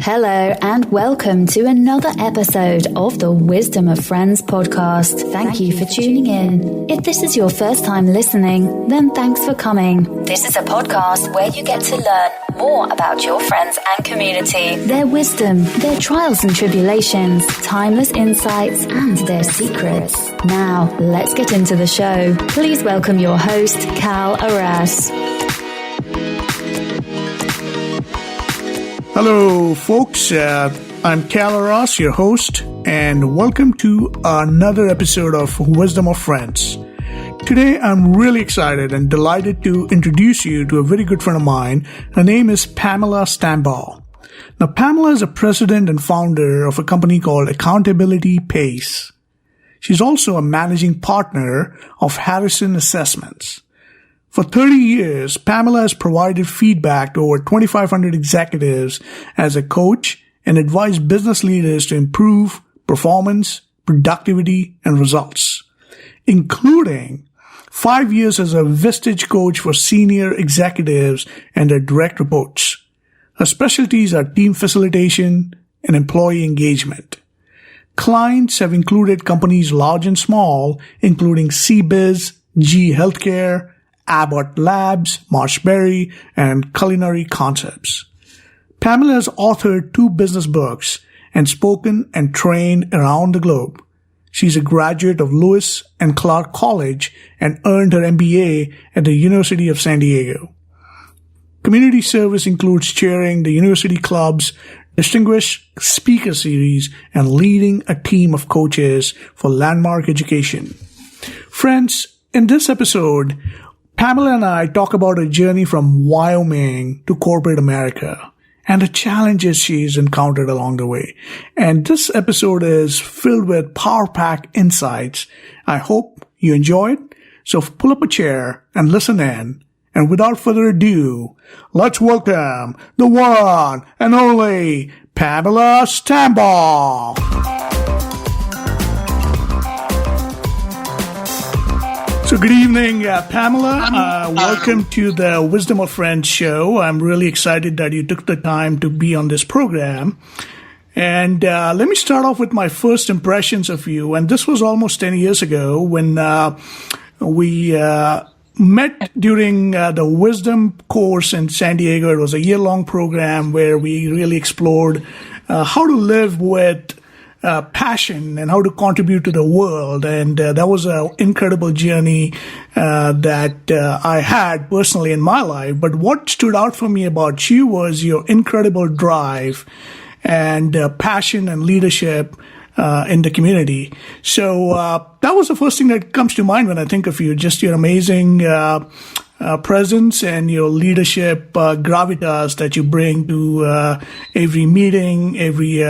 Hello and welcome to another episode of the Wisdom of Friends podcast. Thank you for tuning in. If this is your first time listening, then thanks for coming. This is a podcast where you get to learn more about your friends and community, their wisdom, their trials and tribulations, timeless insights, and their secrets. Now, let's get into the show. Please welcome your host, Cal Arras. Hello, folks. I'm Cal Arras, your host, and welcome to another episode of Wisdom of Friends. Today, I'm really excited and delighted to introduce you to a very good friend of mine. Her name is Pamela Stambaugh. Now, Pamela is a president and founder of a company called Accountability Pace. She's also a managing partner of Harrison Assessments. For 30 years, Pamela has provided feedback to over 2,500 executives as a coach and advised business leaders to improve performance, productivity, and results, including 5 years as a Vistage Coach for senior executives and their direct reports. Her specialties are team facilitation and employee engagement. Clients have included companies large and small, including CBIZ, GE Healthcare, Abbott Labs, MarshBerry, and Culinary Concepts. Pamela has authored 2 business books and spoken and trained around the globe. She's a graduate of Lewis and Clark College and earned her MBA at the University of San Diego. Community service includes chairing the University Club's Distinguished Speaker Series and leading a team of coaches for landmark education. Friends, in this episode, Pamela and I talk about her journey from Wyoming to corporate America and the challenges she's encountered along the way. And this episode is filled with power-packed insights. I hope you enjoy it. So pull up a chair and listen in. And without further ado, let's welcome the one and only Pamela Stambaugh. So good evening, Pamela. Welcome to the Wisdom of Friends show. I'm really excited that you took the time to be on this program. And let me start off with my first impressions of you. And this was almost 10 years ago when we met during the Wisdom course in San Diego. It was a year-long program where we really explored how to live with passion and how to contribute to the world. And that was an incredible journey that I had personally in my life. But what stood out for me about you was your incredible drive and passion and leadership in the community. So that was the first thing that comes to mind when I think of you, just your amazing presence and your leadership gravitas that you bring to every meeting, every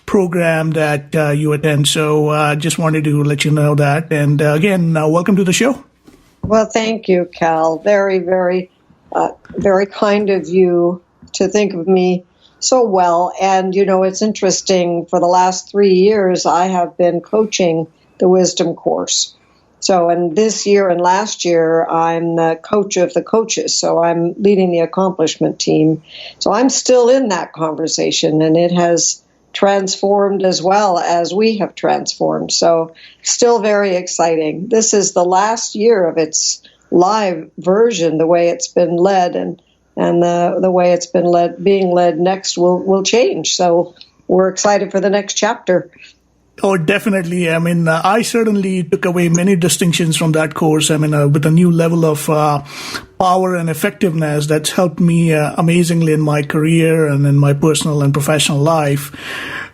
program that you attend. So just wanted to let you know that. And again, welcome to the show. Well, thank you, Cal. Very, very, very kind of you to think of me so well. And, you know, it's interesting. For the last 3 years, I have been coaching the Wisdom course. So, and this year and last year, I'm the coach of the coaches. So I'm leading the accomplishment team. So I'm still in that conversation, and it has transformed as well as we have transformed. So still very exciting. This is the last year of its live version, the way it's been led, and the way it's been being led next will change. So we're excited for the next chapter. Oh, definitely. I mean, I certainly took away many distinctions from that course. I mean, with a new level of power and effectiveness that's helped me amazingly in my career and in my personal and professional life.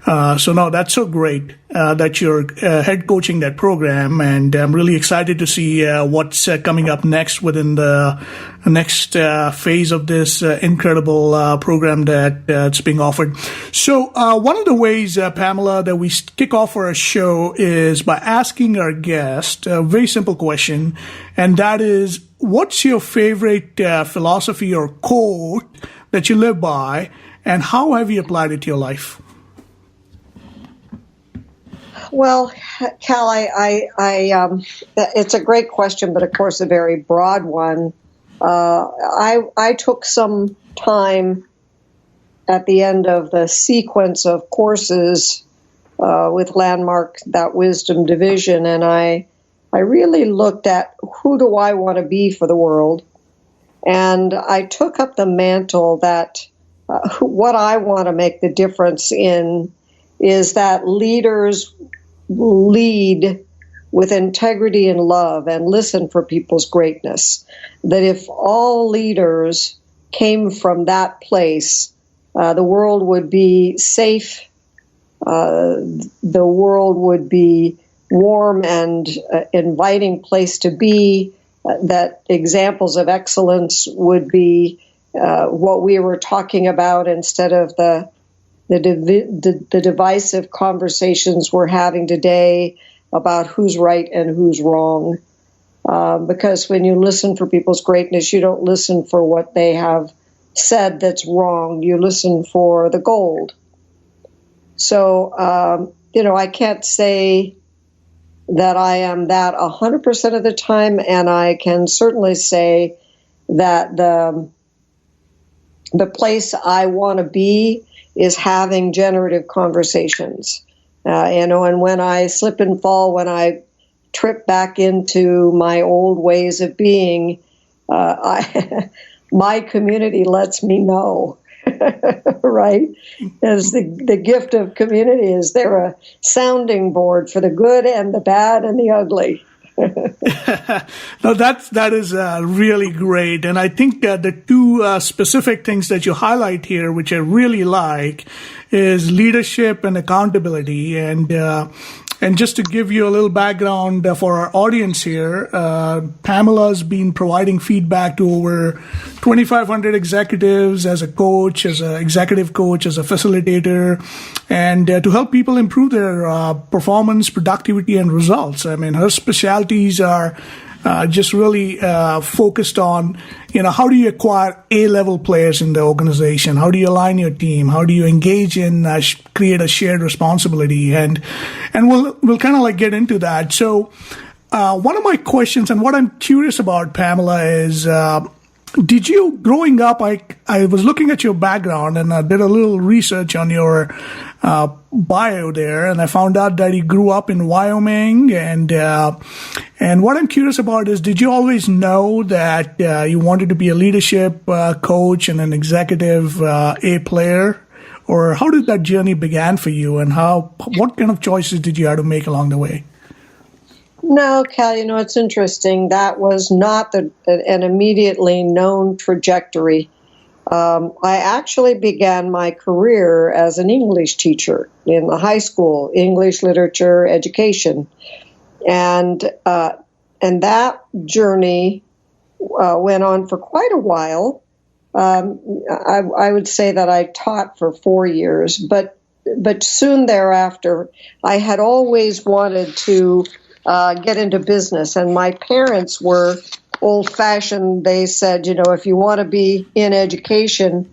So no, that's so great that you're head coaching that program, and I'm really excited to see what's coming up next within the next phase of this incredible program that's being offered. So one of the ways, Pamela, that we kick off our show is by asking our guest a very simple question, and that is, what's your favorite philosophy or quote that you live by, and how have you applied it to your life? Well, Cal, it's a great question, but of course a very broad one. I took some time at the end of the sequence of courses with Landmark, that wisdom division, and I really looked at who do I want to be for the world, and I took up the mantle that what I want to make the difference in is that leaders lead with integrity and love and listen for people's greatness. That if all leaders came from that place, the world would be safe, the world would be warm and inviting place to be, that examples of excellence would be what we were talking about instead of the divisive conversations we're having today about who's right and who's wrong. Because when you listen for people's greatness, you don't listen for what they have said that's wrong. You listen for the gold. So, I can't say that I am that 100% of the time, and I can certainly say that the place I want to be is having generative conversations. And when I slip and fall, when I trip back into my old ways of being, my community lets me know, right? As the gift of community is they're a sounding board for the good and the bad and the ugly. No, that is really great. And I think the two specific things that you highlight here, which I really like, is leadership and accountability. And just to give you a little background for our audience here, Pamela's been providing feedback to over 2,500 executives as a coach, as an executive coach, as a facilitator, and to help people improve their performance, productivity, and results. I mean, her specialties are just really focused on, how do you acquire A-level players in the organization? How do you align your team? How do you engage in create a shared responsibility? And we'll kind of get into that. So one of my questions and what I'm curious about, Pamela, is did you, growing up, I was looking at your background and I did a little research on your bio there, and I found out that you grew up in Wyoming. And what I'm curious about is, did you always know that you wanted to be a leadership coach and an executive A player? Or how did that journey begin for you, and what kind of choices did you have to make along the way? No, Cal, it's interesting. That was not an immediately known trajectory. I actually began my career as an English teacher in the high school, English literature education. And that journey went on for quite a while. I would say that I taught for 4 years, but soon thereafter, I had always wanted to get into business, and my parents were old-fashioned. They said, if you want to be in education,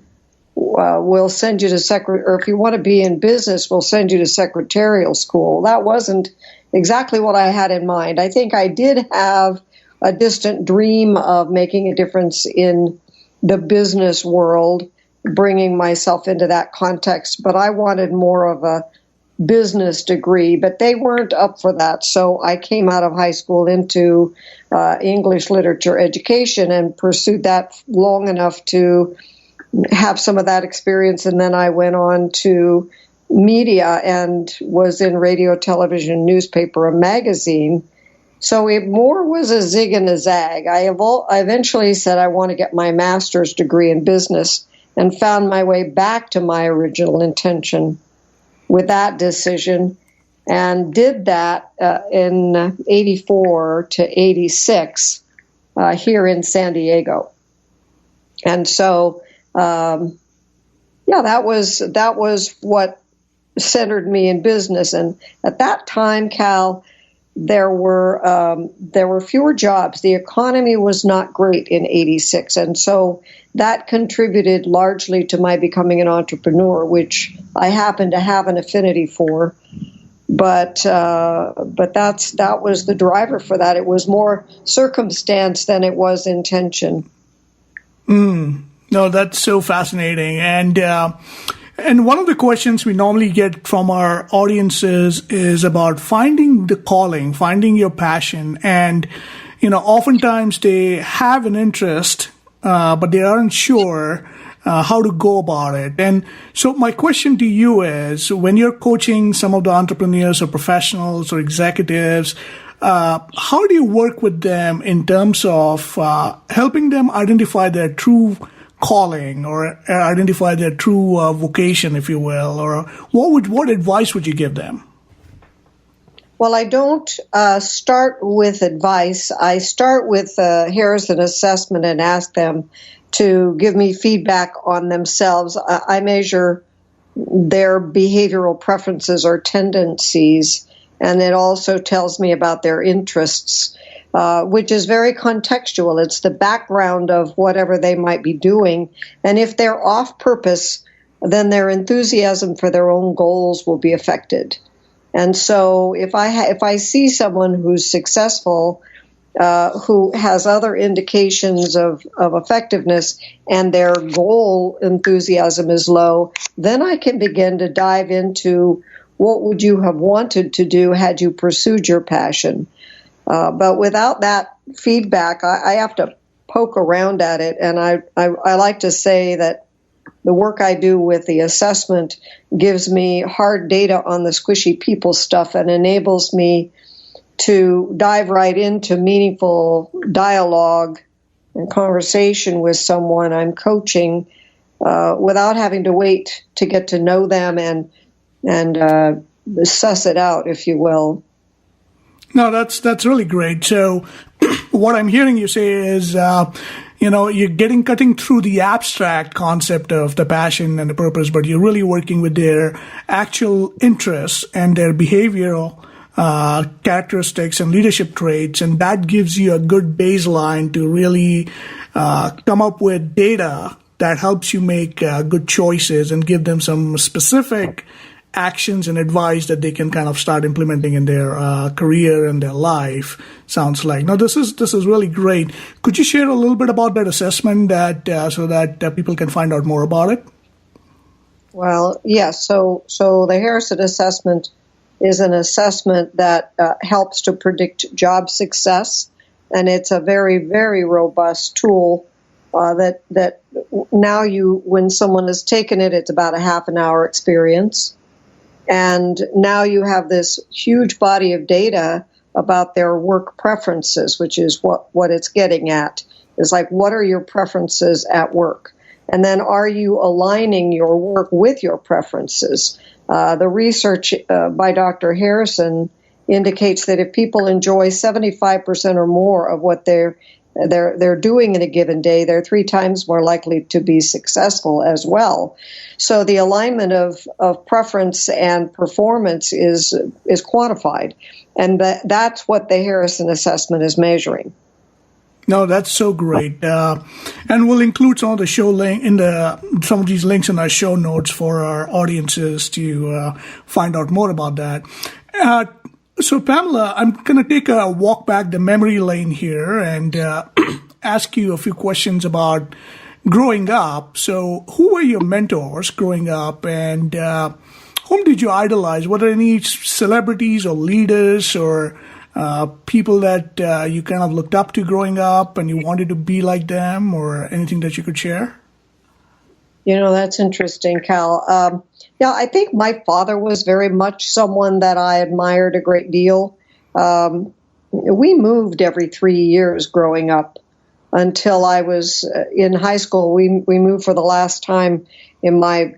we'll send you to or if you want to be in business, we'll send you to secretarial school. That wasn't exactly what I had in mind. I think I did have a distant dream of making a difference in the business world, bringing myself into that context, but I wanted more of a business degree, but they weren't up for that. So I came out of high school into English literature education and pursued that long enough to have some of that experience. And then I went on to media and was in radio, television, newspaper, and magazine. So it more was a zig and a zag. I eventually said I want to get my master's degree in business and found my way back to my original intention with that decision, and did that in 84 to 86 here in San Diego. And so, that was what centered me in business. And at that time, Cal, there were fewer jobs. The economy was not great in 86, and so that contributed largely to my becoming an entrepreneur, which I happen to have an affinity for. But that was the driver for that. It was more circumstance than it was intention. No, that's so fascinating. And one of the questions we normally get from our audiences is about finding the calling, finding your passion. And, oftentimes they have an interest, but they aren't sure how to go about it. And so my question to you is, when you're coaching some of the entrepreneurs or professionals or executives, how do you work with them in terms of helping them identify their true calling or identify their true vocation, if you will? Or what advice would you give them? Well, I don't start with advice. I start with Harrison assessment and ask them to give me feedback on themselves. I measure their behavioral preferences or tendencies, and it also tells me about their interests, which is very contextual. It's the background of whatever they might be doing. And if they're off purpose, then their enthusiasm for their own goals will be affected. And so if I see someone who's successful, who has other indications of effectiveness and their goal enthusiasm is low, then I can begin to dive into what would you have wanted to do had you pursued your passion. But without that feedback, I have to poke around at it. And I like to say that the work I do with the assessment gives me hard data on the squishy people stuff and enables me to dive right into meaningful dialogue and conversation with someone I'm coaching without having to wait to get to know them and suss it out, if you will. No, that's really great. So what I'm hearing you say is, you're cutting through the abstract concept of the passion and the purpose, but you're really working with their actual interests and their behavioral characteristics and leadership traits, and that gives you a good baseline to really come up with data that helps you make good choices and give them some specific actions and advice that they can kind of start implementing in their career and their life. Sounds like. Now, this is really great. Could you share a little bit about that assessment so that people can find out more about it? Well, yes. So the Harrison assessment is an assessment that helps to predict job success, and it's a very, very robust tool that now when someone has taken it, it's about a half an hour experience. And now you have this huge body of data about their work preferences, which is what it's getting at. Is like, what are your preferences at work? And then are you aligning your work with your preferences? The research by Dr. Harrison indicates that if people enjoy 75% or more of what they're doing in a given day, they're 3 times more likely to be successful as well. So the alignment of preference and performance is quantified, and that's what the Harrison assessment is measuring. No, that's so great, and we'll include some of the show link some of these links in our show notes for our audiences to find out more about that. So, Pamela, I'm going to take a walk back the memory lane here and ask you a few questions about growing up. So, who were your mentors growing up, and whom did you idolize? Were there any celebrities or leaders or people that you kind of looked up to growing up and you wanted to be like them, or anything that you could share? That's interesting, Cal. I think my father was very much someone that I admired a great deal. We moved every 3 years growing up until I was in high school. We moved for the last time in my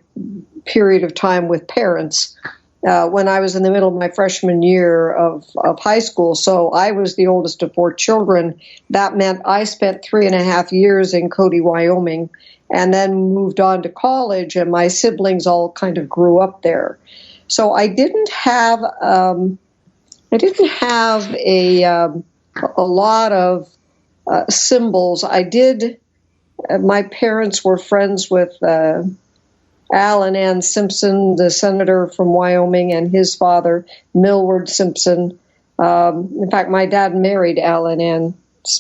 period of time with parents when I was in the middle of my freshman year of high school. So I was the oldest of 4 children. That meant I spent 3.5 years in Cody, Wyoming, and then moved on to college, and my siblings all kind of grew up there. So I didn't have a lot of symbols. I did. My parents were friends with Al and Ann Simpson, the senator from Wyoming, and his father, Millward Simpson. In fact, my dad married Al and Ann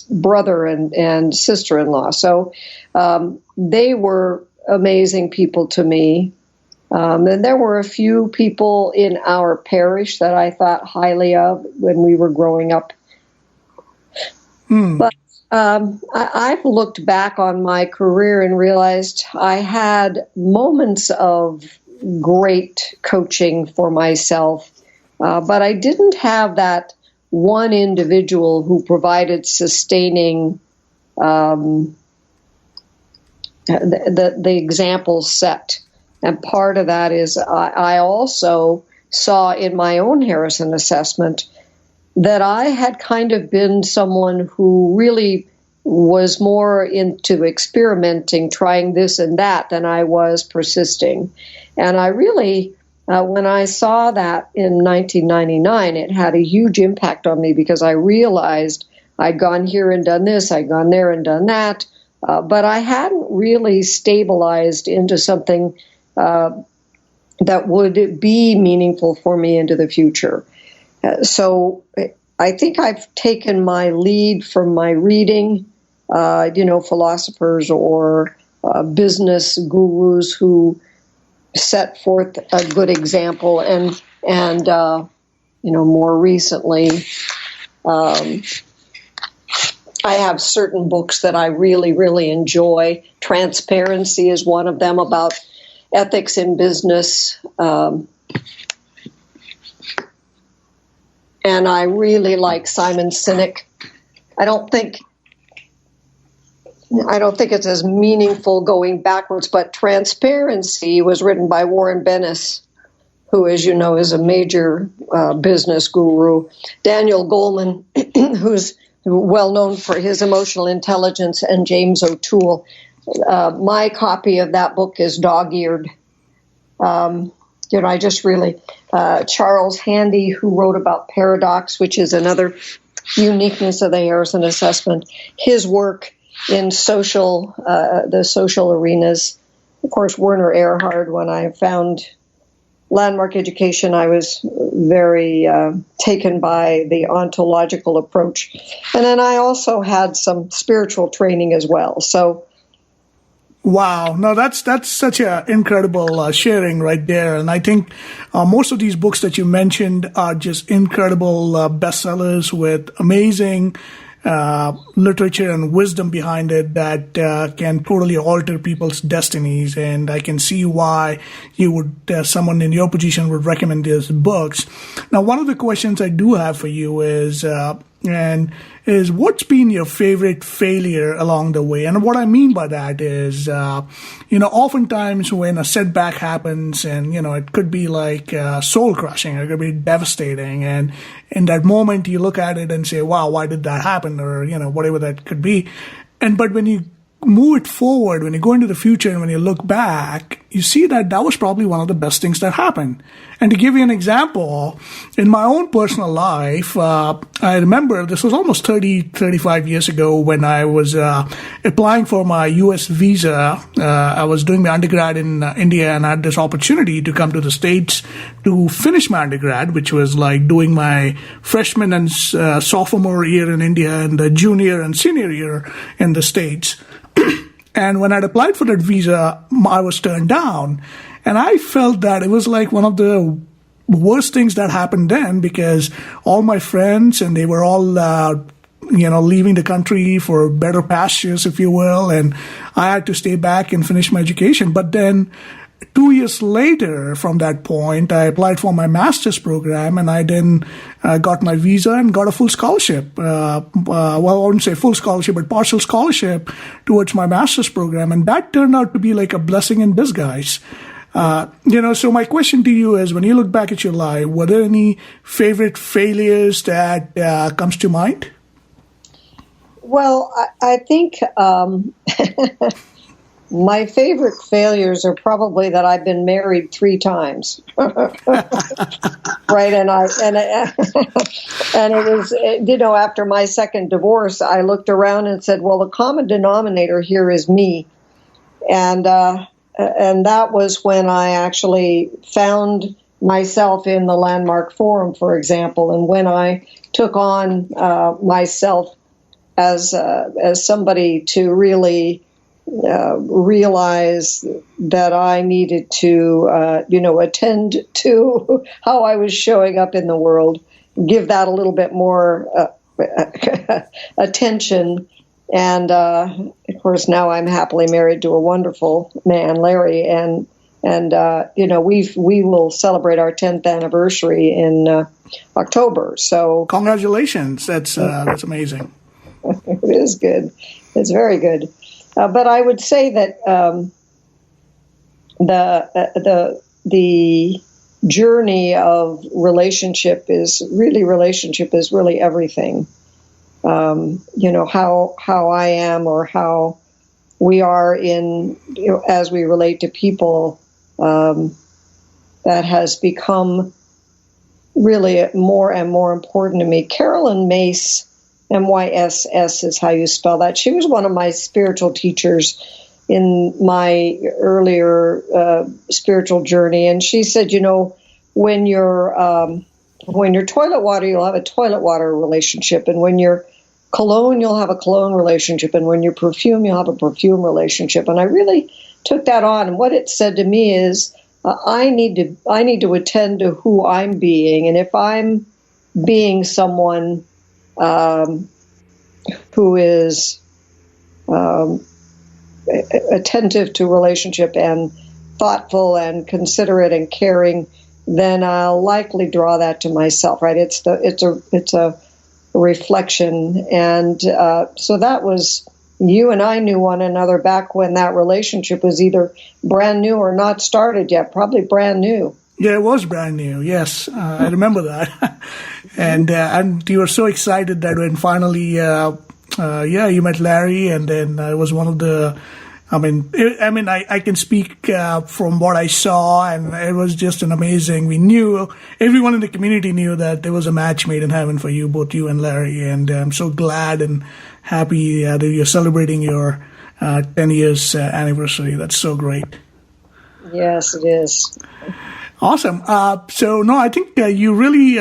brother and sister-in-law. So they were amazing people to me. And there were a few people in our parish that I thought highly of when we were growing up. But I've looked back on my career and realized I had moments of great coaching for myself, but I didn't have that one individual who provided sustaining the example set. And part of that is I also saw in my own Harrison assessment that I had kind of been someone who really was more into experimenting, trying this and that, than I was persisting. And I really, when I saw that in 1999, it had a huge impact on me because I realized I'd gone here and done this, I'd gone there and done that, but I hadn't really stabilized into something that would be meaningful for me into the future. So I think I've taken my lead from my reading, philosophers or business gurus who set forth a good example, and more recently, I have certain books that I really, really enjoy. Transparency is one of them, about ethics in business. And I really like Simon Sinek. I don't think it's as meaningful going backwards, but Transparency was written by Warren Bennis, who, as you know, is a major business guru. Daniel Goleman, who's well known for his emotional intelligence, and James O'Toole. My copy of that book is dog-eared. I just really, Charles Handy, who wrote about paradox, which is another uniqueness of the Harrison assessment, his work in the social arenas. Of course, Werner Erhard. When I found landmark education, I was very taken by the ontological approach. And then I also had some spiritual training as well. So, wow. No, that's such an incredible sharing right there. And I think most of these books that you mentioned are just incredible bestsellers with amazing literature and wisdom behind it that can totally alter people's destinies. And I can see why you would, someone in your position would recommend these books. Now, one of the questions I do have for you is what's been your favorite failure along the way? And what I mean by that is, oftentimes when a setback happens, and, it could be like soul crushing, it could be devastating. And in that moment, you look at it and say, wow, why did that happen? Or, whatever that could be. But when you move it forward, when you go into the future and when you look back, you see that was probably one of the best things that happened. And to give you an example, in my own personal life, I remember this was almost 35 years ago when I was applying for my U.S. visa. I was doing my undergrad in India and I had this opportunity to come to the States to finish my undergrad, which was like doing my freshman and sophomore year in India and the junior and senior year in the States. And when I'd applied for that visa, I was turned down. And I felt that it was like one of the worst things that happened then, because all my friends, and they were all, leaving the country for better pastures, if you will. And I had to stay back and finish my education. But then 2 years later from that point, I applied for my master's program, and I then got my visa and got a full scholarship. I wouldn't say full scholarship, but partial scholarship towards my master's program. And that turned out to be like a blessing in disguise. So my question to you is, when you look back at your life, were there any favorite failures that comes to mind? Well, I think my favorite failures are probably that I've been married 3 times, right? And it was, after my second divorce, I looked around and said, well, the common denominator here is me. And that was when I actually found myself in the Landmark Forum, for example, and when I took on myself as somebody to really realize that I needed to, attend to how I was showing up in the world, give that a little bit more attention. And of course, now I'm happily married to a wonderful man, Larry, and we will celebrate our 10th anniversary in October. So congratulations! That's amazing. It is good. It's very good. But I would say that the journey of relationship is really everything. How I am or how we are in, as we relate to people, that has become really more and more important to me. Carolyn Mace, M-Y-S-S is how you spell that. She was one of my spiritual teachers in my earlier spiritual journey, and she said, when you're toilet water, you'll have a toilet water relationship, and when you're cologne, you'll have a cologne relationship, and when you're perfume, you'll have a perfume relationship. And I really took that on, and what it said to me is, I need to attend to who I'm being, and if I'm being someone who is attentive to relationship and thoughtful and considerate and caring, then I'll likely draw that to myself. Right? It's a reflection, and so that was. You and I knew one another back when that relationship was either brand new or not started yet. Probably brand new. Yeah, it was brand new. Yes, I remember that. And you were so excited that when finally, you met Larry, and then it was one of the. I can speak from what I saw, and it was just an amazing. We knew, everyone in the community knew that there was a match made in heaven for you, both you and Larry, and I'm so glad and happy that you're celebrating your 10 years anniversary. That's so great. Yes, it is. Awesome. I think you really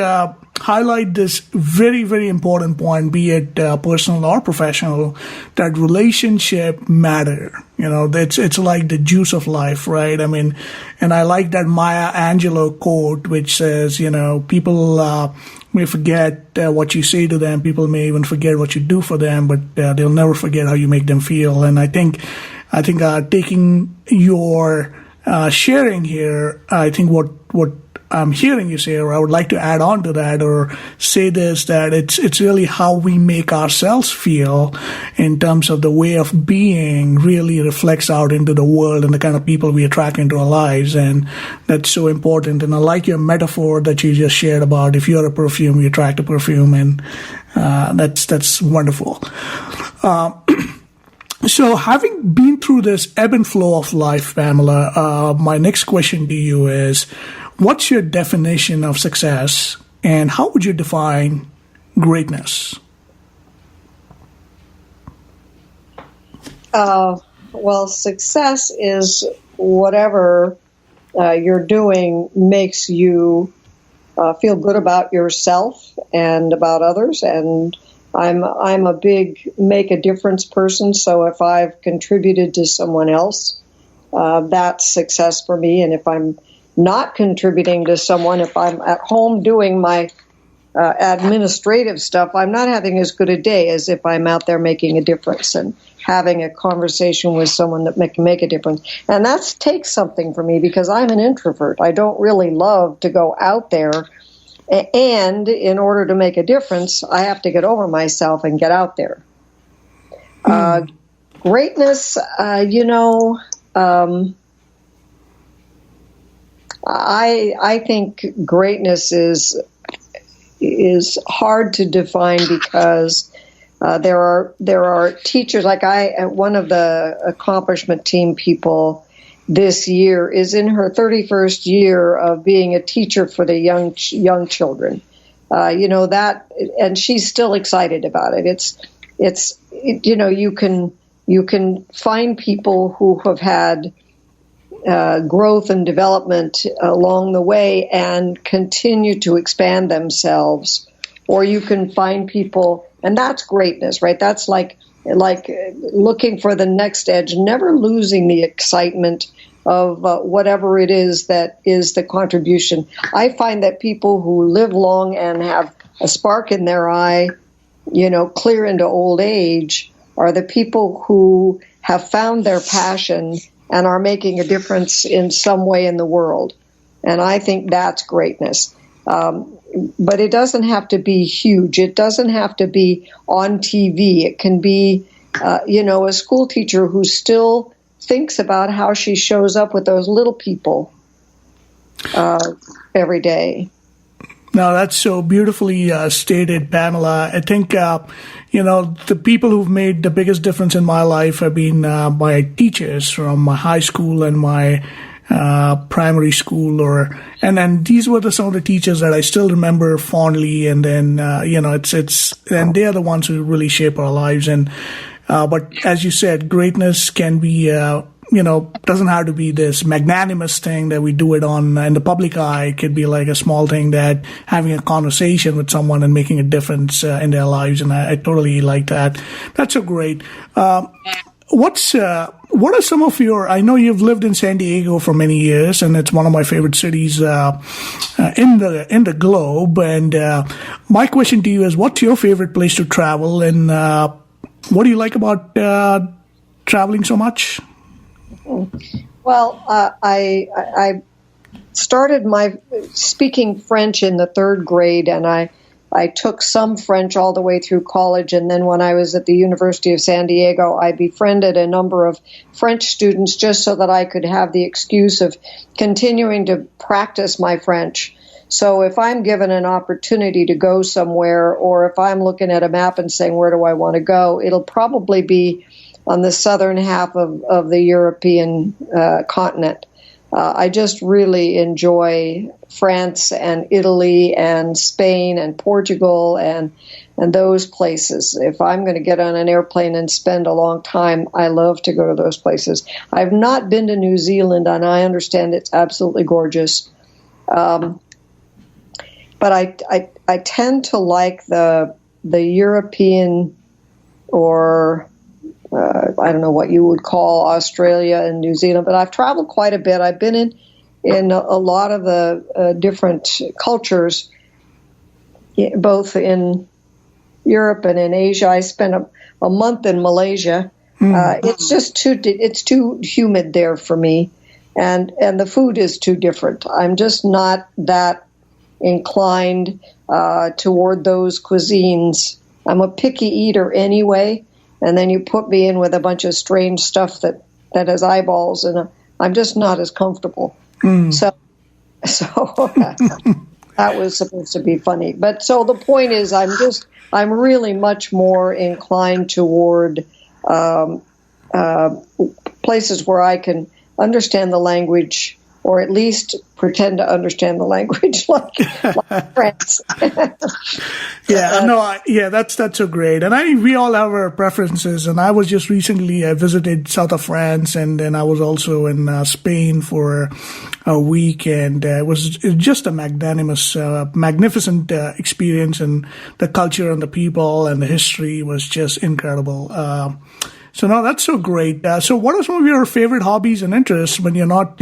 highlight this very, very important point, be it personal or professional, that relationship matter. It's like the juice of life, right? And I like that Maya Angelou quote, which says, people may forget what you say to them. People may even forget what you do for them, but they'll never forget how you make them feel. And I think taking your sharing here, I think what I'm hearing you say, or I would like to add on to that, or say this, that it's really how we make ourselves feel in terms of the way of being really reflects out into the world and the kind of people we attract into our lives. And that's so important. And I like your metaphor that you just shared about if you're a perfume, you attract a perfume. And that's wonderful. So having been through this ebb and flow of life, Pamela, my next question to you is, what's your definition of success, and how would you define greatness? Well, success is whatever you're doing makes you feel good about yourself and about others. And I'm a big make a difference person. So if I've contributed to someone else, that's success for me. And if I'm not contributing to someone, if I'm at home doing my administrative stuff, I'm not having as good a day as if I'm out there making a difference and having a conversation with someone that can make a difference. And that takes something for me because I'm an introvert. I don't really love to go out there. And in order to make a difference, I have to get over myself and get out there. Greatness, I think greatness is hard to define because there are teachers like one of the accomplishment team people this year is in her 31st year of being a teacher for the young children. And she's still excited about it. You can find people who have had growth and development along the way and continue to expand themselves, or you can find people And that's greatness, right? That's like looking for the next edge, never losing the excitement of whatever it is that is the contribution. I find that people who live long and have a spark in their eye, clear into old age, are the people who have found their passion and are making a difference in some way in the world. And I think that's greatness. But it doesn't have to be huge. It doesn't have to be on TV. It can be, a school teacher who still thinks about how she shows up with those little people every day. No, that's so beautifully stated, Pamela. I think, the people who've made the biggest difference in my life have been my teachers from my high school and my primary school, and then these were some of the teachers that I still remember fondly. And then, and they are the ones who really shape our lives. And, but as you said, greatness can be, doesn't have to be this magnanimous thing that we do it on in the public eye. It could be like a small thing that having a conversation with someone and making a difference in their lives. And I totally like that. That's so great. What are some of I know you've lived in San Diego for many years, and it's one of my favorite cities in the globe. And my question to you is, what's your favorite place to travel, and what do you like about traveling so much? Well, I started my speaking French in the third grade, and I took some French all the way through college, and then when I was at the University of San Diego, I befriended a number of French students just so that I could have the excuse of continuing to practice my French. So if I'm given an opportunity to go somewhere, or if I'm looking at a map and saying, where do I want to go, it'll probably be on the southern half of the European continent. I just really enjoy France and Italy and Spain and Portugal and those places. If I'm going to get on an airplane and spend a long time, I love to go to those places. I've not been to New Zealand, and I understand it's absolutely gorgeous. But I tend to like the European, or I don't know what you would call Australia and New Zealand, but I've traveled quite a bit. I've been in a lot of the different cultures, both in Europe and in Asia. I spent a month in Malaysia. It's just too humid there for me, and the food is too different. I'm just not that inclined toward those cuisines. I'm a picky eater anyway. And then you put me in with a bunch of strange stuff that has eyeballs, and I'm just not as comfortable. So that was supposed to be funny. But so the point is, I'm really much more inclined toward places where I can understand the language, or at least pretend to understand the language, like France. That's so great. And we all have our preferences. And I was just recently, I visited south of France, and then I was also in Spain for a week, and it was just a magnificent experience, and the culture and the people and the history was just incredible. So no, that's so great. So what are some of your favorite hobbies and interests when you're not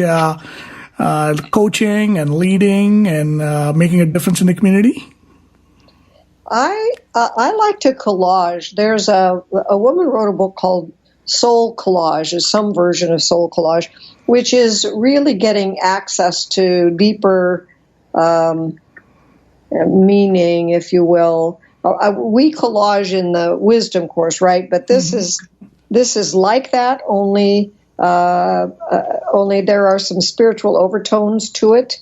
coaching and leading and making a difference in the community? I like to collage. There's a woman wrote a book called Soul Collage, is some version of Soul Collage, which is really getting access to deeper meaning, if you will. We collage in the wisdom course, right? But this is like that, only there are some spiritual overtones to it,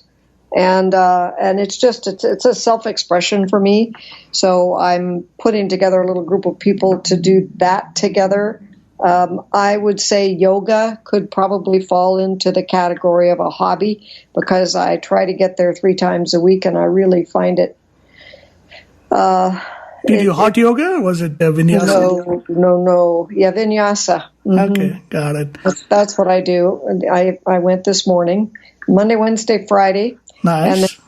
and it's a self-expression for me. So I'm putting together a little group of people to do that together. I would say yoga could probably fall into the category of a hobby, because I try to get there 3 times a week, and I really find it. Did you hot yoga, or was it vinyasa? No. Yeah, vinyasa. Mm-hmm. Okay, got it. That's what I do. I went this morning, Monday, Wednesday, Friday. Nice.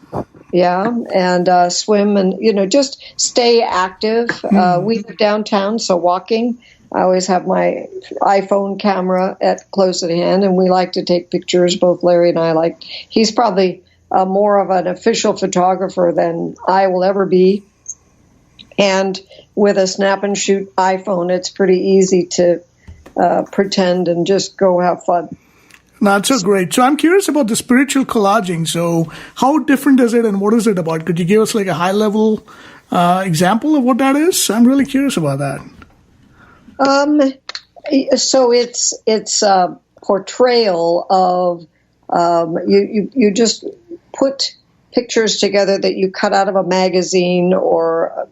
Yeah, and swim and, just stay active. We live downtown, so walking. I always have my iPhone camera close at hand, and we like to take pictures. Both Larry and I he's probably more of an official photographer than I will ever be. And with a snap and shoot iPhone, it's pretty easy to pretend and just go have fun. That's so great. So I'm curious about the spiritual collaging. So how different is it and what is it about? Could you give us like a high level example of what that is? I'm really curious about that. So it's a portrayal of you just put pictures together that you cut out of a magazine or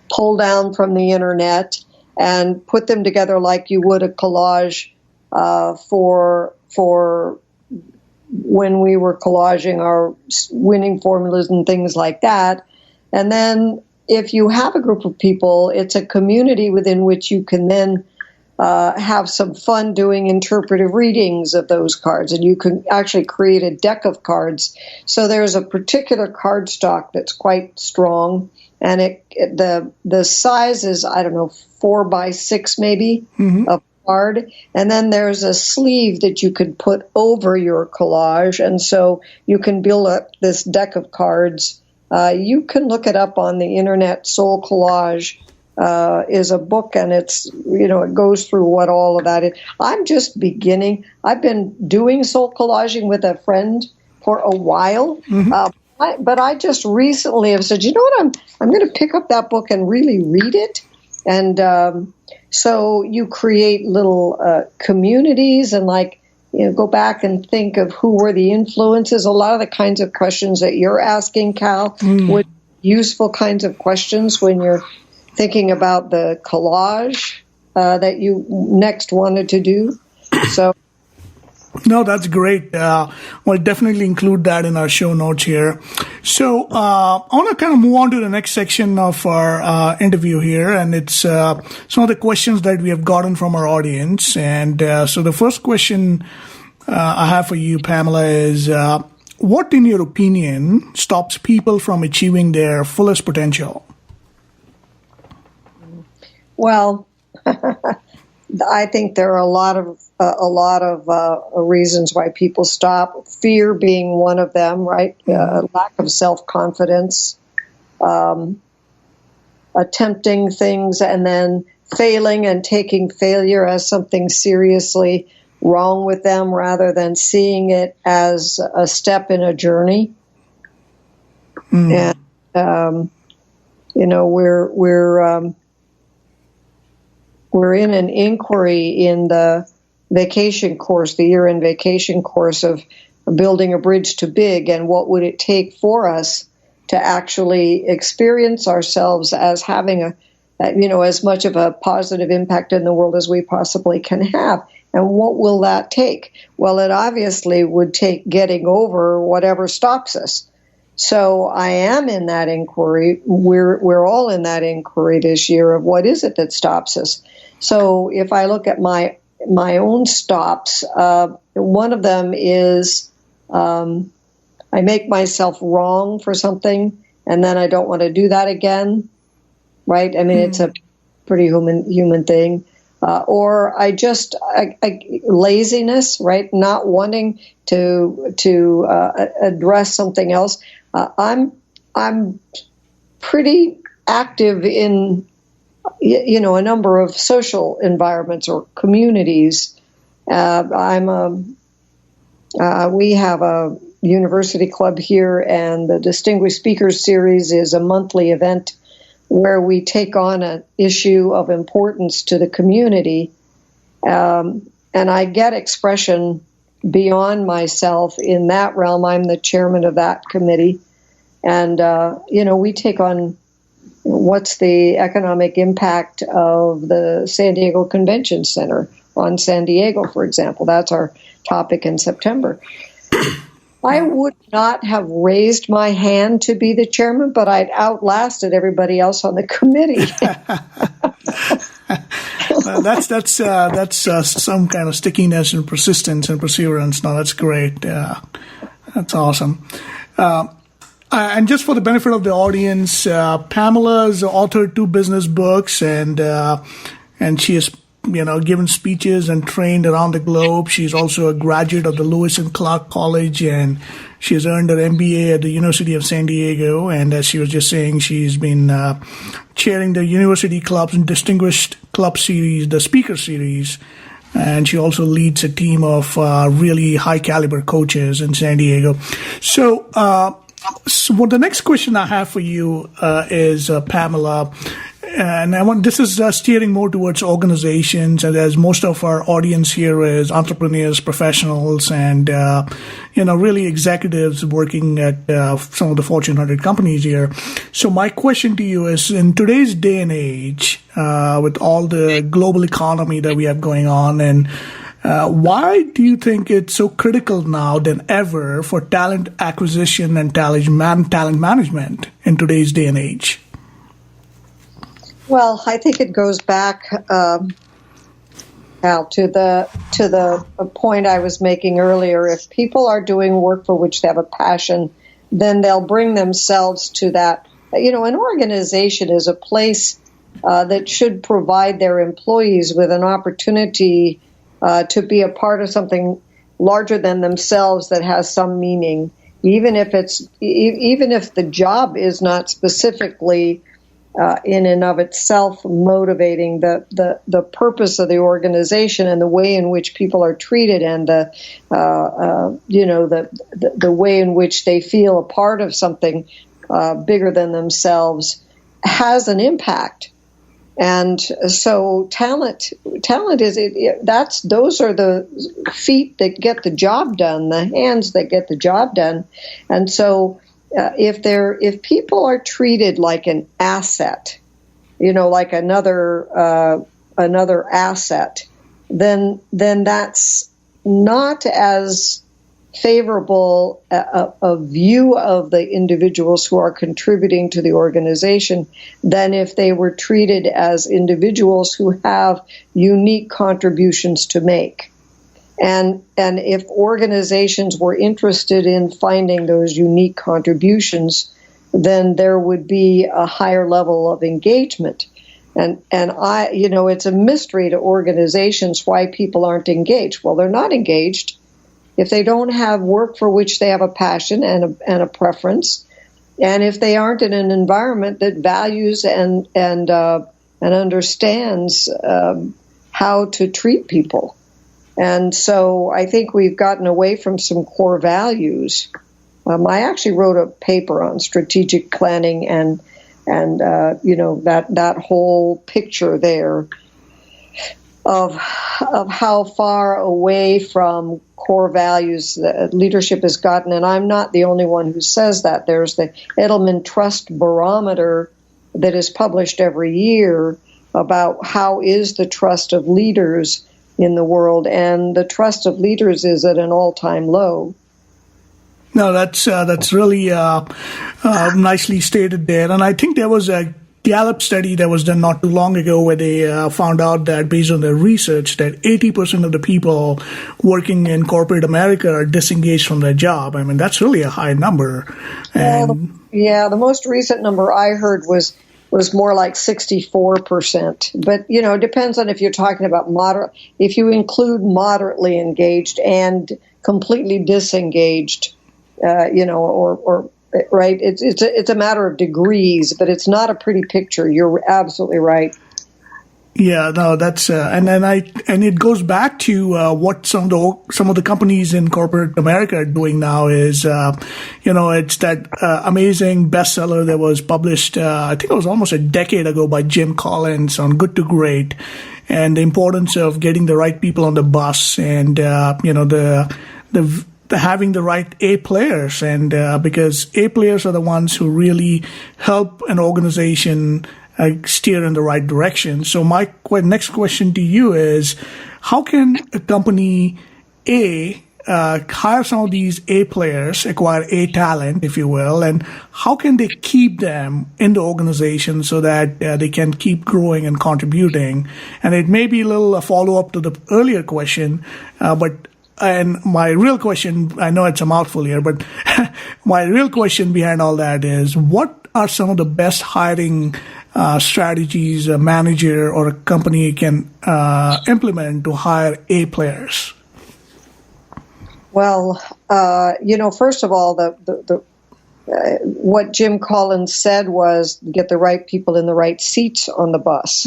pull down from the internet and put them together like you would a collage for when we were collaging our winning formulas and things like that. And then if you have a group of people, it's a community within which you can then have some fun doing interpretive readings of those cards, and you can actually create a deck of cards. So there's a particular card stock that's quite strong, and the size is, 4x6 maybe of card, and then there's a sleeve that you could put over your collage, and so you can build up this deck of cards. You can look it up on the internet. Soul Collage is a book, and it's, it goes through what all of that is. I'm just beginning. I've been doing soul collaging with a friend for a while, but I just recently have said, what, I'm going to pick up that book and really read it. And so you create little communities and go back and think of who were the influences. A lot of the kinds of questions that you're asking, Cal, would be useful kinds of questions when you're thinking about the collage that you next wanted to do. So, no, that's great. We'll definitely include that in our show notes here. So I want to kind of move on to the next section of our interview here, and it's some of the questions that we have gotten from our audience. And so the first question I have for you, Pamela, is what, in your opinion, stops people from achieving their fullest potential? Well, I think there are a lot of reasons why people stop. Fear being one of them, right? Lack of self-confidence, attempting things and then failing and taking failure as something seriously wrong with them rather than seeing it as a step in a journey. And we're in an inquiry in the vacation course, the year-end vacation course of building a bridge to big, and what would it take for us to actually experience ourselves as having as much of a positive impact in the world as we possibly can have. And what will that take? Well, it obviously would take getting over whatever stops us. So I am in that inquiry. We're all in that inquiry this year of what is it that stops us. So if I look at my own stops, one of them is I make myself wrong for something, and then I don't want to do that again. Right? I mean, it's a pretty human thing. Or laziness, right? Not wanting to address something else. I'm pretty active in a number of social environments or communities. We have a university club here, and the Distinguished Speakers Series is a monthly event where we take on an issue of importance to the community. And I get expression beyond myself in that realm. I'm the chairman of that committee. And, we take on what's the economic impact of the San Diego Convention Center on San Diego, for example. That's our topic in September. I would not have raised my hand to be the chairman, but I'd outlasted everybody else on the committee. That's some kind of stickiness and persistence and perseverance. No, that's great. That's awesome. And just for the benefit of the audience, Pamela's authored 2 business books, and she has given speeches and trained around the globe. She's also a graduate of the Lewis and Clark College, and she has earned her MBA at the University of San Diego. And as she was just saying, she's been chairing the University Club's Distinguished Club Series, the Speaker Series. And she also leads a team of really high caliber coaches in San Diego. So the next question I have for you is, Pamela, and this is steering more towards organizations, and as most of our audience here is entrepreneurs, professionals, and really executives working at some of the Fortune 100 companies here. So my question to you is, in today's day and age, with all the global economy that we have going on, and why do you think it's so critical now than ever for talent acquisition and talent management in today's day and age? Well, I think it goes back, Al, to the point I was making earlier. If people are doing work for which they have a passion, then they'll bring themselves to that. An organization is a place that should provide their employees with an opportunity to be a part of something larger than themselves that has some meaning, even if the job is not specifically in and of itself motivating. The purpose of the organization and the way in which people are treated, and the way in which they feel a part of something bigger than themselves has an impact. And so talent is those are the feet that get the job done, the hands that get the job done. And so if people are treated like an asset, like another asset, then that's not as favorable a view of the individuals who are contributing to the organization than if they were treated as individuals who have unique contributions to make. And if organizations were interested in finding those unique contributions, then there would be a higher level of engagement. And it's a mystery to organizations why people aren't engaged. Well, they're not engaged if they don't have work for which they have a passion and a preference, and if they aren't in an environment that values and understands how to treat people. And so I think we've gotten away from some core values. I actually wrote a paper on strategic planning and that whole picture there of how far away from core values that leadership has gotten. And I'm not the only one who says that. There's the Edelman Trust Barometer that is published every year about how is the trust of leaders in the world, and the trust of leaders is at an all-time low. No, that's really nicely stated there. And I think there was a Gallup study that was done not too long ago where they found out that based on their research that 80% of the people working in corporate America are disengaged from their job. I mean, that's really a high number. And the most recent number I heard was more like 64%. But, it depends on if you're talking about if you include moderately engaged and completely disengaged, or right? It's a matter of degrees, but it's not a pretty picture. You're absolutely right. Yeah, no, that's and it goes back to what some of the companies in corporate America are doing now is it's that amazing bestseller that was published I think it was almost a decade ago by Jim Collins on Good to Great, and the importance of getting the right people on the bus, and having the right A players, and because A players are the ones who really help an organization steer in the right direction. So my next question to you is, how can a company A hire some of these A players, acquire A talent, if you will, and how can they keep them in the organization so that they can keep growing and contributing? And it may be a follow-up to the earlier question, and my real question, I know it's a mouthful here, but my real question behind all that is, what are some of the best hiring strategies a manager or a company can implement to hire A players? Well, first of all, what Jim Collins said was get the right people in the right seats on the bus.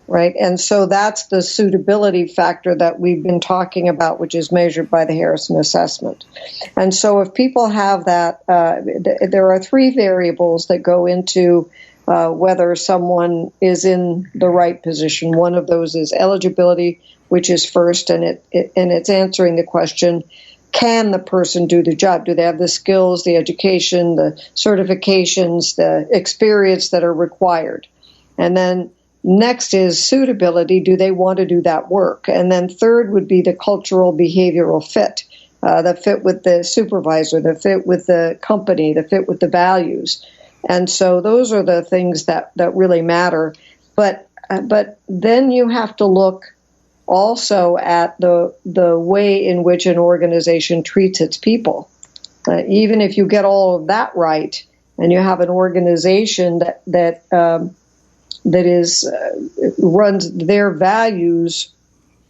Right. And so that's the suitability factor that we've been talking about, which is measured by the Harrison assessment. And so if people have that, there are three variables that go into whether someone is in the right position. One of those is eligibility, which is first, and it's answering the question, can the person do the job? Do they have the skills, the education, the certifications, the experience that are required? And then next is suitability. Do they want to do that work? And then third would be the cultural behavioral fit, the fit with the supervisor, the fit with the company, the fit with the values. And so those are the things that really matter. But then you have to look also at the way in which an organization treats its people. Even if you get all of that right, and you have an organization that runs their values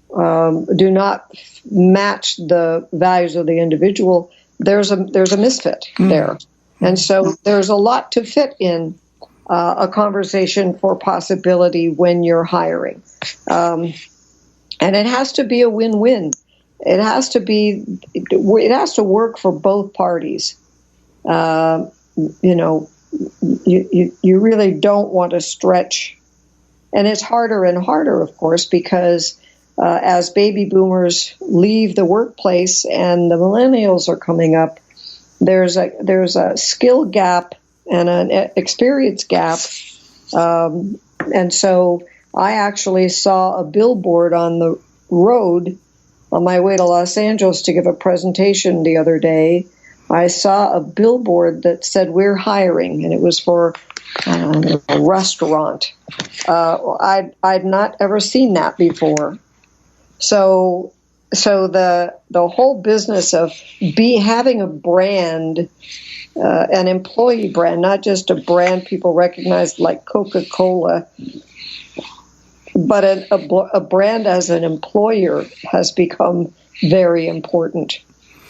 do not match the values of the individual, there's a misfit there. And so there's a lot to fit in a conversation for possibility when you're hiring. And it has to be a win-win. It has to work for both parties. You really don't want to stretch. And it's harder and harder, of course, because as baby boomers leave the workplace and the millennials are coming up, there's a skill gap and an experience gap. And so I actually saw a billboard on the road on my way to Los Angeles to give a presentation the other day. I saw a billboard that said, "We're hiring," and it was for a restaurant. I'd not ever seen that before. So the whole business of having a brand, an employee brand, not just a brand people recognize like Coca-Cola, but a brand as an employer has become very important.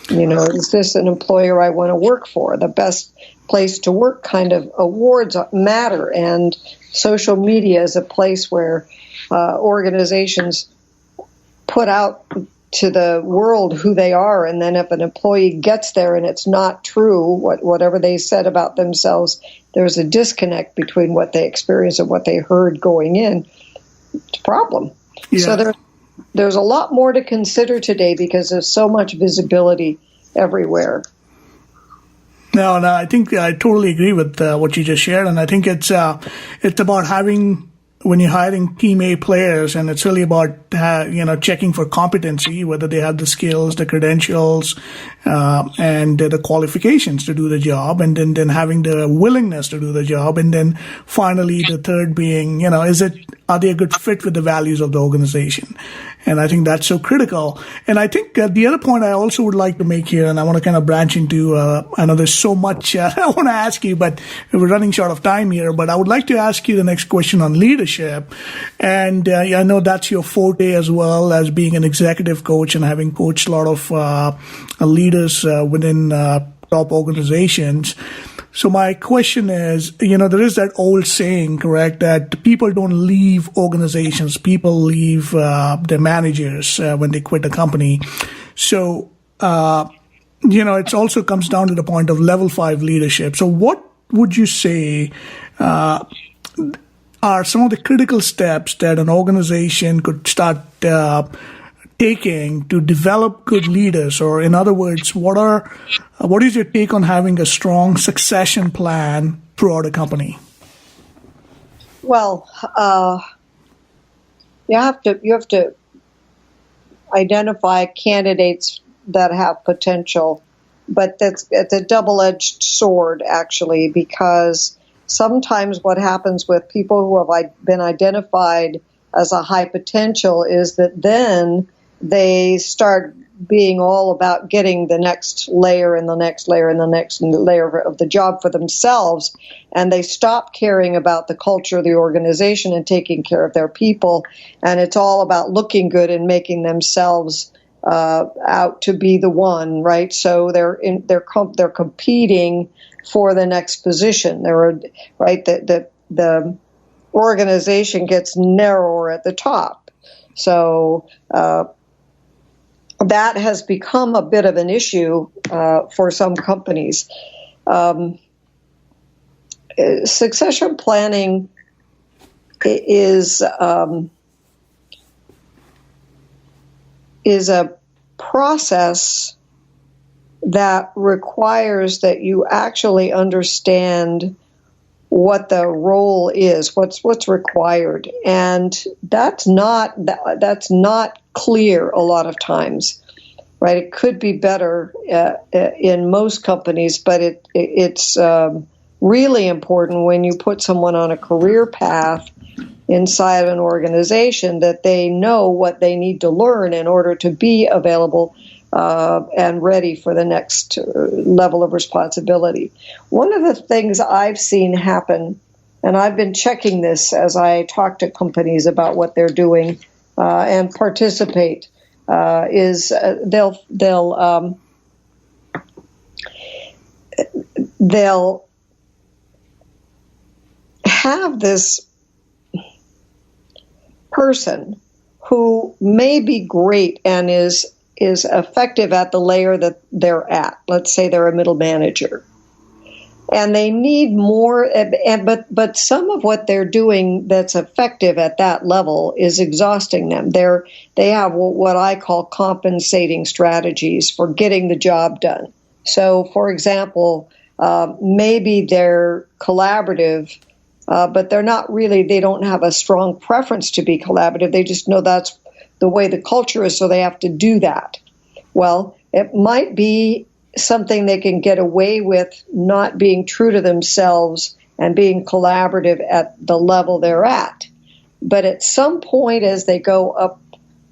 Is this an employer I want to work for? The best place to work kind of awards matter, and social media is a place where organizations put out to the world who they are, and then if an employee gets there and it's not true, whatever they said about themselves, there's a disconnect between what they experienced and what they heard going in. It's a problem. Yeah. So there's a lot more to consider today because there's so much visibility everywhere. No, I think I totally agree with what you just shared, and I think it's about having, when you're hiring team A players, and it's really about checking for competency, whether they have the skills, the credentials, and the qualifications to do the job, and then having the willingness to do the job, and then finally the third being, are they a good fit with the values of the organization? And I think that's so critical. And I think the other point I also would like to make here, and I want to kind of branch into, I know there's so much I want to ask you, but we're running short of time here, but I would like to ask you the next question on leadership. And I know that's your forte as well, as being an executive coach and having coached a lot of leaders within top organizations. So my question is, there is that old saying, correct, that people don't leave organizations, people leave their managers when they quit a company. So, it also comes down to the point of level 5 leadership. So what would you say are some of the critical steps that an organization could start taking to develop good leaders? Or in other words, what is your take on having a strong succession plan throughout a company? Well, you have to identify candidates that have potential, but it's a double-edged sword actually, because sometimes what happens with people who have been identified as a high potential is that then they start being all about getting the next layer and the next layer and the next layer of the job for themselves, and they stop caring about the culture of the organization and taking care of their people, and it's all about looking good and making themselves out to be the one, right? So they're competing for the next position. The organization gets narrower at the top. So that has become a bit of an issue for some companies. Succession planning is a process that requires that you actually understand what the role is, what's required, and that's not clear a lot of times, right? It could be better in most companies, but it's really important when you put someone on a career path inside an organization that they know what they need to learn in order to be available and ready for the next level of responsibility. One of the things I've seen happen, and I've been checking this as I talk to companies about what they're doing and participate, is they'll have this person who may be great and is effective at the layer that they're at. Let's say they're a middle manager. And they need more, but some of what they're doing that's effective at that level is exhausting them. They have what I call compensating strategies for getting the job done. So, for example, maybe they're collaborative, but they're not really, they don't have a strong preference to be collaborative. They just know that's the way the culture is, so they have to do that. Well, it might be something they can get away with not being true to themselves and being collaborative at the level they're at. But at some point, as they go up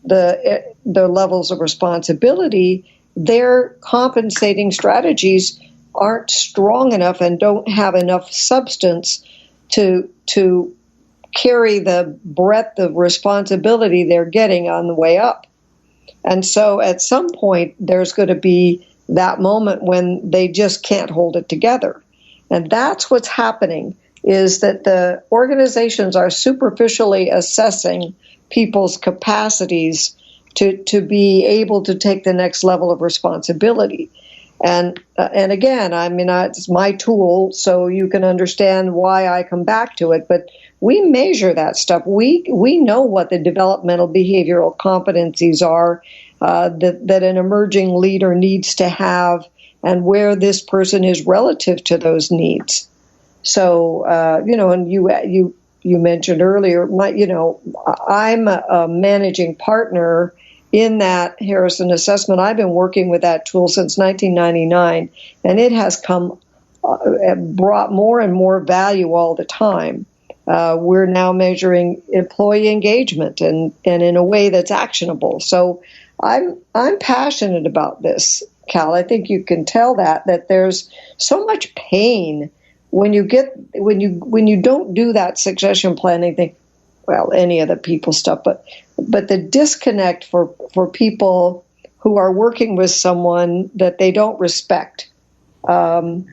the levels of responsibility, their compensating strategies aren't strong enough and don't have enough substance to carry the breadth of responsibility they're getting on the way up. And so at some point, there's going to be that moment when they just can't hold it together. And that's what's happening, is that the organizations are superficially assessing people's capacities to be able to take the next level of responsibility. And again, I mean, it's my tool, so you can understand why I come back to it. But we measure that stuff. We know what the developmental behavioral competencies are that an emerging leader needs to have, and where this person is relative to those needs. So, and you mentioned earlier, I'm a managing partner in that Harrison assessment. I've been working with that tool since 1999, and it has brought more and more value all the time. We're now measuring employee engagement and in a way that's actionable. So I'm passionate about this, Cal. I think you can tell that there's so much pain when you don't do that succession planning thing. Well, any of the people stuff, but the disconnect for people who are working with someone that they don't respect. That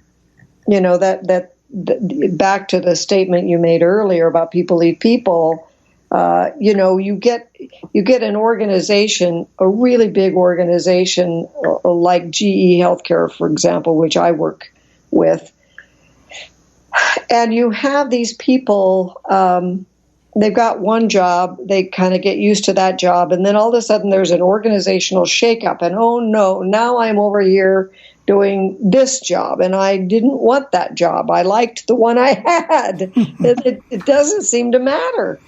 back to the statement you made earlier about people lead people. You get an organization, a really big organization like GE Healthcare, for example, which I work with, and you have these people. They've got one job, they kind of get used to that job, and then all of a sudden there's an organizational shakeup, and oh no, now I'm over here doing this job, and I didn't want that job. I liked the one I had. It doesn't seem to matter.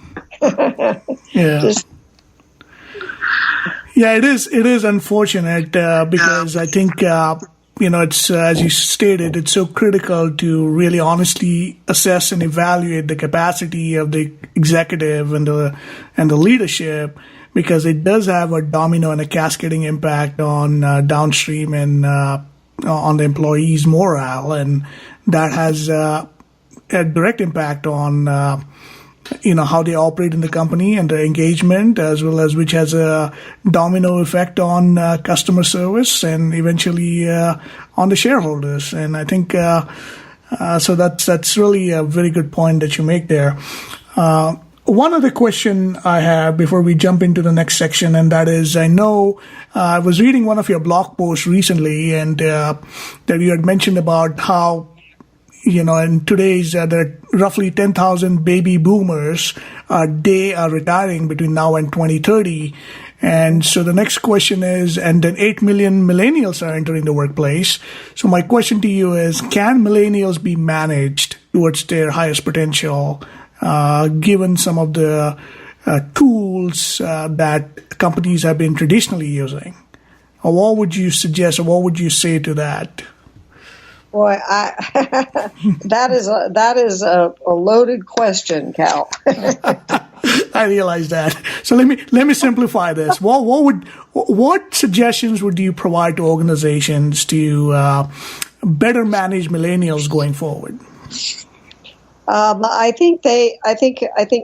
Yeah. It is unfortunate because I think it's as you stated, it's so critical to really honestly assess and evaluate the capacity of the executive and the leadership, because it does have a domino and a cascading impact on downstream and on the employees' morale, and that has a direct impact on how they operate in the company and the engagement, as well as which has a domino effect on customer service and eventually on the shareholders. And I think so that's really a very good point that you make there. One other question I have before we jump into the next section, and that is, I know I was reading one of your blog posts recently, and that you had mentioned about how, in today's, there are roughly 10,000 baby boomers, they are retiring between now and 2030. And so the next question is, and then 8 million millennials are entering the workplace. So my question to you is, can millennials be managed towards their highest potential, given some of the tools that companies have been traditionally using? Or what would you suggest, or what would you say to that? Boy, that is a loaded question, Cal. I realize that. So let me simplify this. What suggestions would you provide to organizations to better manage millennials going forward? I think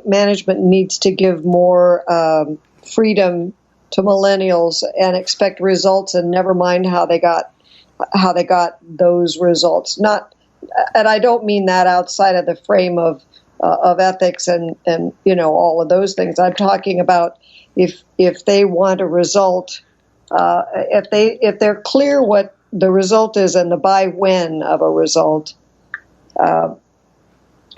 management needs to give more freedom to millennials and expect results, and never mind how they got those results. And I don't mean that outside of the frame of ethics and all of those things. I'm talking about if they want a result, if they're clear what the result is and the by when of a result,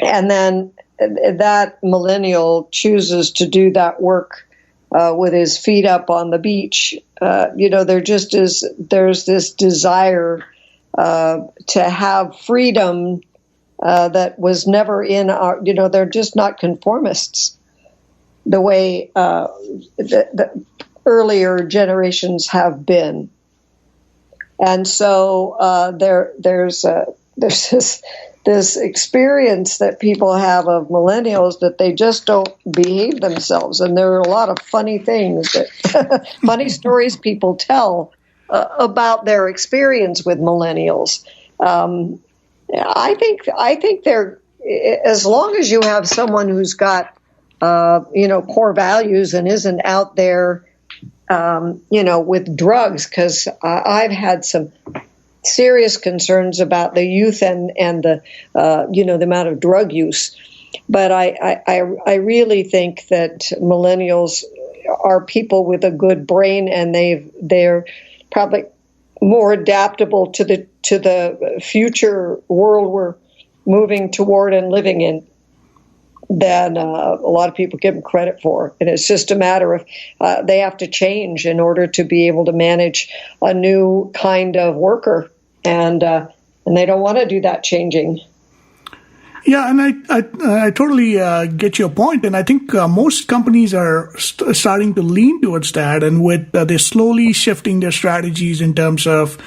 and then that millennial chooses to do that work with his feet up on the beach. There's this desire to have freedom that was never in our, they're just not conformists the way the earlier generations have been. And so there's this experience that people have of millennials that they just don't behave themselves. And there are a lot of funny things funny stories people tell about their experience with millennials. I think they're, as long as you have someone who's got, core values and isn't out there, with drugs, because I've had some serious concerns about the youth and the the amount of drug use. But I really think that millennials are people with a good brain, and they're probably more adaptable to the future world we're moving toward and living in than a lot of people give them credit for. And it's just a matter of they have to change in order to be able to manage a new kind of worker, and they don't want to do that changing. Yeah, and I totally get your point, and I think most companies are starting to lean towards that, and with they're slowly shifting their strategies in terms of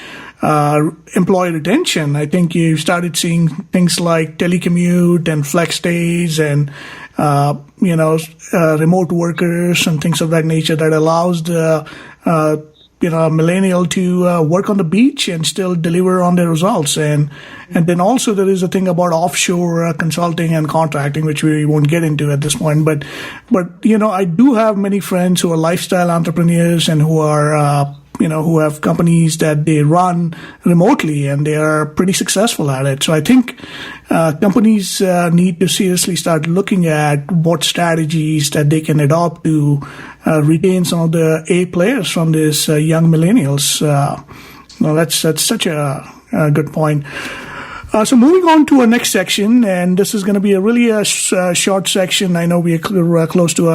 employee retention. I think you started seeing things like telecommute and flex days and remote workers and things of that nature that allows the millennial to work on the beach and still deliver on their results. And then also there is a thing about offshore consulting and contracting, which we won't get into at this point. But I do have many friends who are lifestyle entrepreneurs and who are who have companies that they run remotely, and they are pretty successful at it. So I think companies need to seriously start looking at what strategies that they can adopt to retain some of the A players from these young millennials. That's such a good point. So moving on to our next section, and this is going to be a really short section. I know we are close to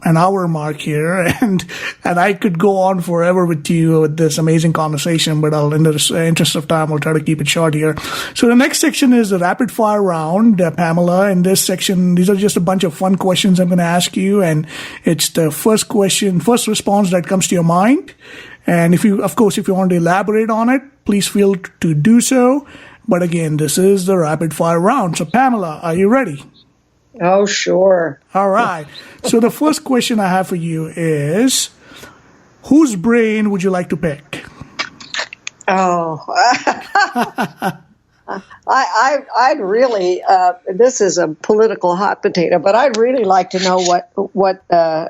an hour mark here, and I could go on forever with you with this amazing conversation, but in the interest of time, I'll try to keep it short here. So the next section is the rapid fire round, Pamela. In this section, these are just a bunch of fun questions I'm going to ask you, and it's the first response that comes to your mind. And if you want to elaborate on it, please feel to do so. But again, this is the rapid fire round. So Pamela, are you ready? Oh, sure. All right. So the first question I have for you is, whose brain would you like to pick? Oh, I'd really, this is a political hot potato, but I'd really like to know what I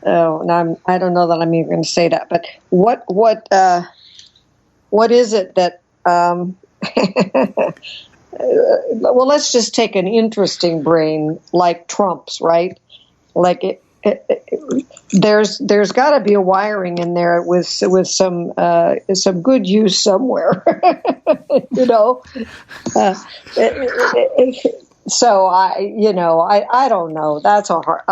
don't know that I'm even going to say that, but what is it that, well, let's just take an interesting brain like Trump's, right? Like there's got to be a wiring in there with some good use somewhere, you know. So I don't know. That's a hard.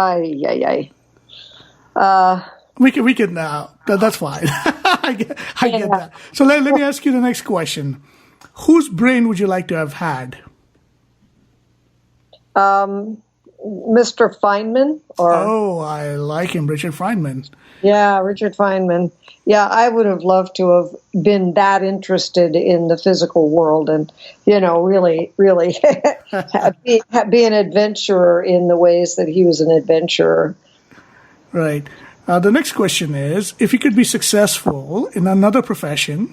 We can that's fine. I get that. So let me ask you the next question. Whose brain would you like to have had? Mr. Feynman? I like him, Richard Feynman. Yeah, Richard Feynman. Yeah, I would have loved to have been that interested in the physical world and, really be an adventurer in the ways that he was an adventurer. Right. The next question is, if you could be successful in another profession,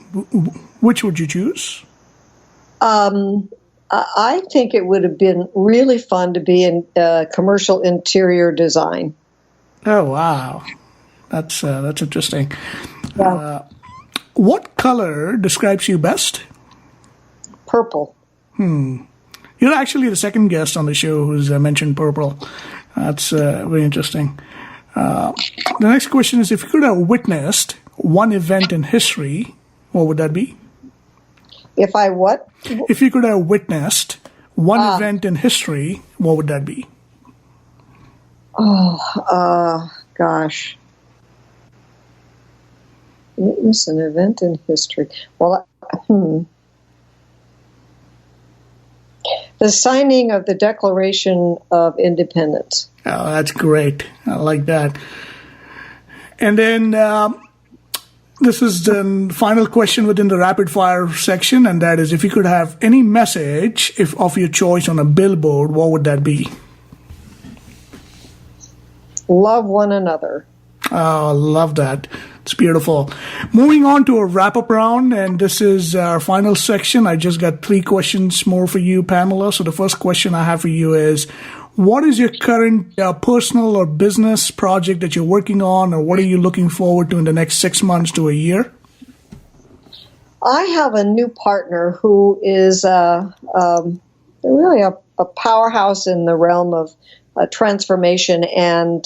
which would you choose? I think it would have been really fun to be in commercial interior design. Oh, wow. That's interesting. Yeah. What color describes you best? Purple. You're actually the second guest on the show who's mentioned purple. That's very interesting. The next question is, if you could have witnessed one event in history, what would that be? If I what? If you could have witnessed one event in history, what would that be? Gosh. Witness an event in history. Well, the signing of the Declaration of Independence. Oh, that's great. I like that. And then this is the final question within the rapid fire section, and that is, if you could have any message of your choice on a billboard, what would that be? Love one another. Oh, I love that. It's beautiful. Moving on to a wrap-up round, and this is our final section. I just got 3 questions more for you, Pamela. So the first question I have for you is, what is your current personal or business project that you're working on, or what are you looking forward to in the next 6 months to a year? I have a new partner who is really a powerhouse in the realm of transformation and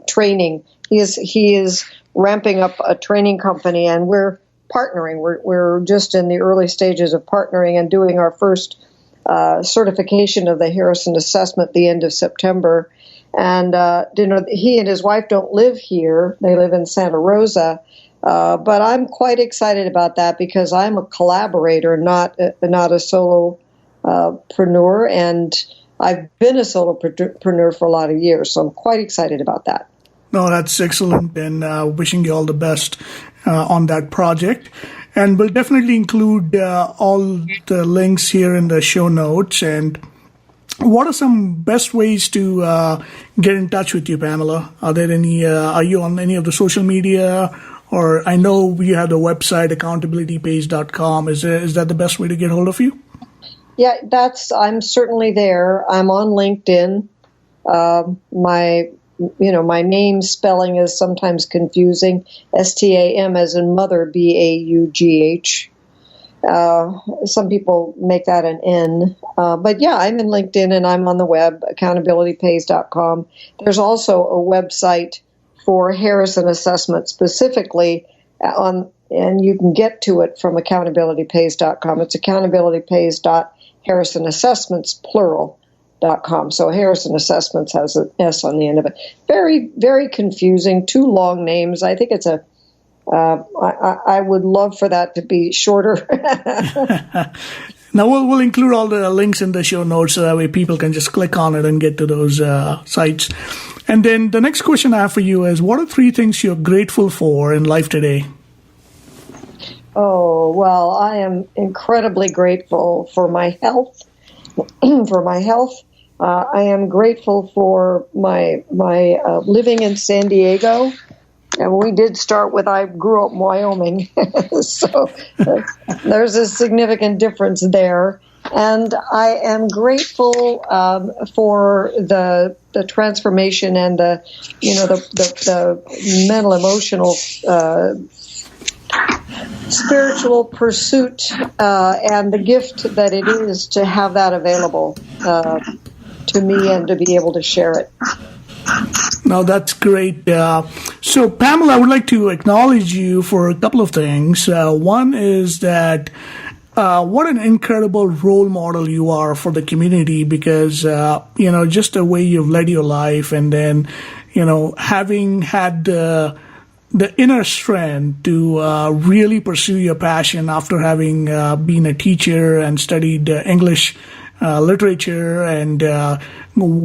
training. He is ramping up a training company, and we're partnering. We're just in the early stages of partnering and doing our first certification of the Harrison assessment the end of September. And, he and his wife don't live here. They live in Santa Rosa. But I'm quite excited about that because I'm a collaborator, not a solopreneur. And I've been a solopreneur for a lot of years. So I'm quite excited about that. No, that's excellent, and wishing you all the best on that project. And we'll definitely include all the links here in the show notes. And what are some best ways to get in touch with you, Pamela? Are you on any of the social media? Or I know you have the website, accountabilitypace.com. Is that the best way to get hold of you? Yeah, I'm certainly there. I'm on LinkedIn. My name spelling is sometimes confusing. STAM as in mother, BAUGH. Some people make that an N. But yeah, I'm in LinkedIn and I'm on the web, accountabilitypace.com. There's also a website for Harrison Assessment specifically and you can get to it from accountabilitypace.com. It's accountabilitypace.harrisonassessments, plural.com. So Harrison Assessments has an S on the end of it. Very, very confusing. 2 long names. I think it's I would love for that to be shorter. Now we'll include all the links in the show notes so that way people can just click on it and get to those sites. And then the next question I have for you is, what are 3 things you're grateful for in life today? Oh, well, I am incredibly grateful for my health, for my health. I am grateful for my living in San Diego. And we did start with, I grew up in Wyoming, so there's a significant difference there. And I am grateful for the transformation and the mental, emotional, spiritual pursuit and the gift that it is to have that available to me and to be able to share it. No, that's great. So, Pamela, I would like to acknowledge you for a couple of things. One is that what an incredible role model you are for the community, because, just the way you've led your life, and then, having had the inner strength to really pursue your passion after having been a teacher and studied English literature and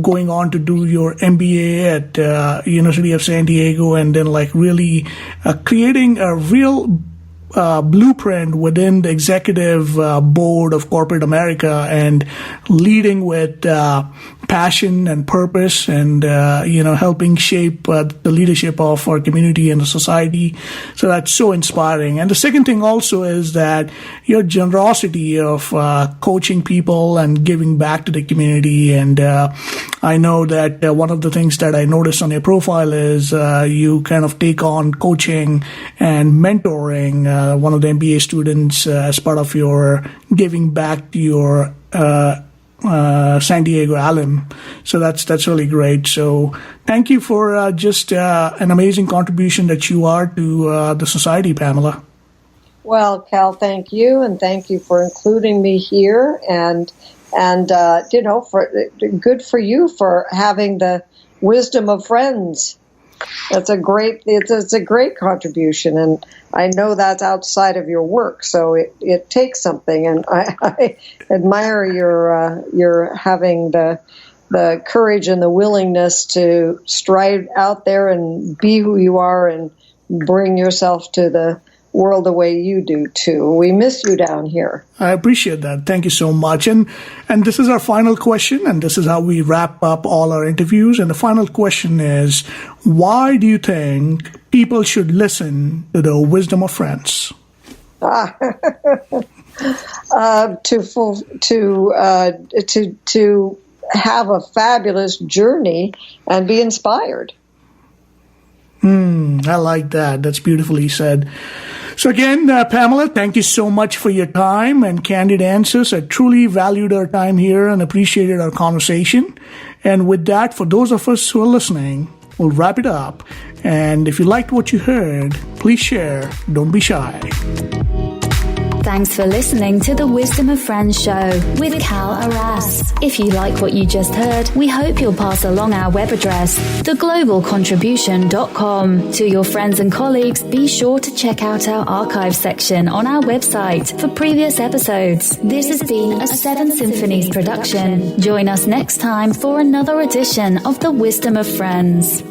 going on to do your MBA at University of San Diego, and then really creating a real blueprint within the executive board of corporate America, and leading with passion and purpose, and helping shape the leadership of our community and the society. So that's so inspiring. And the second thing also is that your generosity of coaching people and giving back to the community. And I know that one of the things that I noticed on your profile is you kind of take on coaching and mentoring one of the MBA students as part of your giving back to your San Diego alum. So that's really great. So thank you for just an amazing contribution that you are to the society, Pamela. Well, Cal, thank you, and thank you for including me here, and for good for you for having the wisdom of friends. It's a great contribution, and I know that's outside of your work, so it takes something, and I admire your having the courage and the willingness to stride out there and be who you are and bring yourself to the world the way you do too. We miss you down here. I appreciate that. Thank you so much. And this is our final question, and this is how we wrap up all our interviews. And the final question is, why do you think people should listen to the wisdom of friends? To have a fabulous journey and be inspired. I like that. That's beautifully said. So again, Pamela, thank you so much for your time and candid answers. I truly valued our time here and appreciated our conversation. And with that, for those of us who are listening, we'll wrap it up. And if you liked what you heard, please share. Don't be shy. Thanks for listening to the Wisdom of Friends show with Cal Arras. If you like what you just heard, we hope you'll pass along our web address, theglobalcontribution.com. To your friends and colleagues, be sure to check out our archive section on our website for previous episodes. This has been a Seven Symphonies production. Join us next time for another edition of the Wisdom of Friends.